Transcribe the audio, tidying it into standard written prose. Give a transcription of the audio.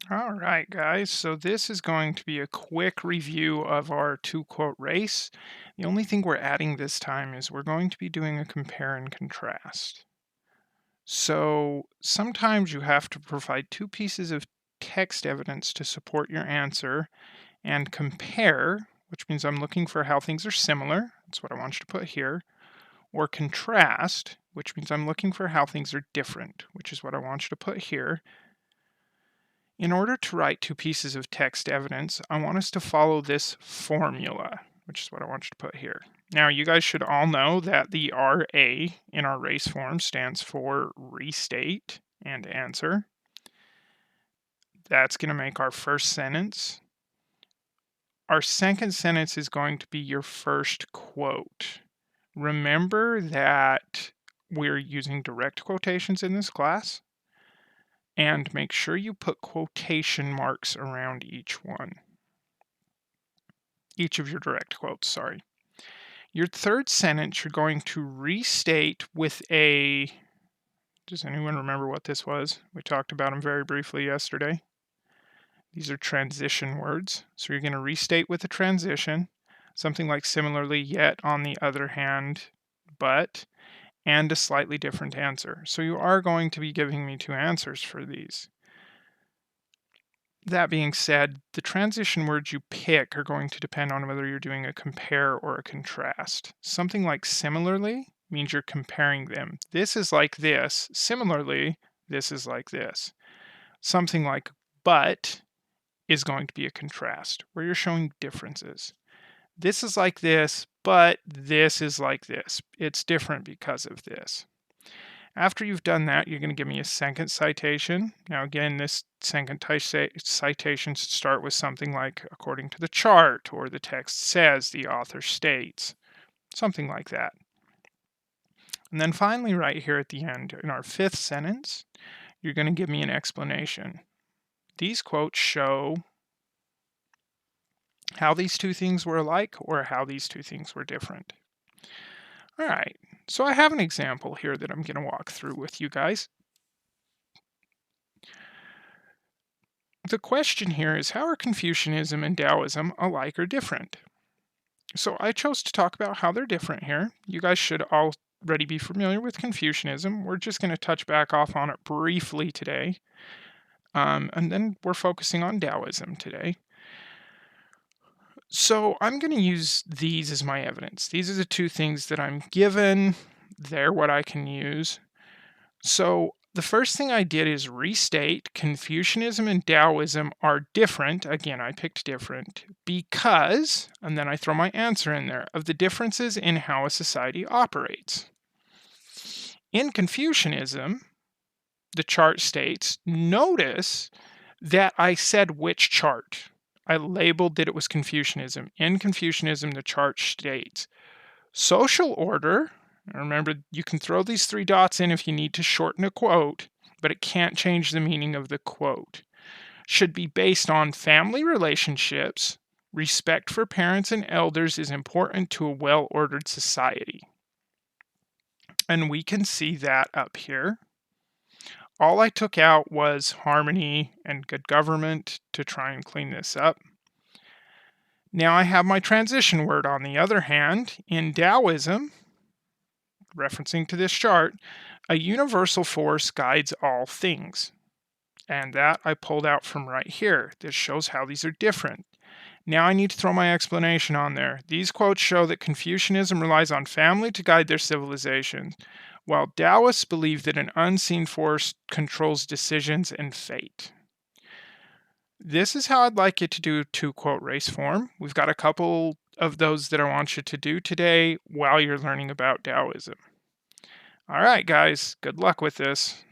All right, guys. So this is going to be a quick review of our two-quote race. The only thing we're adding this time is we're going to be doing a compare and contrast. So sometimes you have to provide two pieces of text evidence to support your answer and compare, which means I'm looking for how things are similar. That's what I want you to put here. Or contrast, which means I'm looking for how things are different, which is what I want you to put here. In order to write two pieces of text evidence, I want us to follow this formula, which is what I want you to put here. Now, you guys should all know that the RA in our race form stands for restate and answer. That's going to make our first sentence. Our second sentence is going to be your first quote. Remember that we're using direct quotations in this class. And make sure you put quotation marks around each one. Each of your direct quotes, sorry. Your third sentence, you're going to restate with a, does anyone remember what this was? We talked about them very briefly yesterday. These are transition words. So you're going to restate with a transition, something like similarly, yet, on the other hand, but, and a slightly different answer. So you are going to be giving me two answers for these. That being said, the transition words you pick are going to depend on whether you're doing a compare or a contrast. Something like similarly means you're comparing them. This is like this. Similarly, this is like this. Something like but is going to be a contrast, where you're showing differences. This is like this, but this is like this. It's different because of this. After you've done that, you're going to give me a second citation. Now, again, this second citation should start with something like, according to the chart, or the text says, the author states, something like that. And then finally, right here at the end, in our fifth sentence, you're going to give me an explanation. These quotes show how these two things were alike or how these two things were different. All right, so I have an example here that I'm going to walk through with you guys. The question here is, how are Confucianism and Daoism alike or different? So I chose to talk about how they're different here. You guys should already be familiar with Confucianism. We're just going to touch back off on it briefly today. And then we're focusing on Daoism today. So I'm going to use these as my evidence. These are the two things that I'm given. They're what I can use. So the first thing I did is restate Confucianism and Daoism are different. Again, I picked different because, and then I throw my answer in there, of the differences in how a society operates. In Confucianism, the chart states, notice that I said which chart. I labeled that it was Confucianism. In Confucianism, the chart states social order. Remember, you can throw these three dots in if you need to shorten a quote, but it can't change the meaning of the quote. Should be based on family relationships. Respect for parents and elders is important to a well-ordered society. And we can see that up here. All I took out was harmony and good government to try and clean this up. Now I have my transition word on the other hand. In Taoism, referencing to this chart, a universal force guides all things. And that I pulled out from right here. This shows how these are different. Now I need to throw my explanation on there. These quotes show that Confucianism relies on family to guide their civilization, while Taoists believe that an unseen force controls decisions and fate. This is how I'd like you to do two-quote race form. We've got a couple of those that I want you to do today while you're learning about Taoism. All right, guys, good luck with this.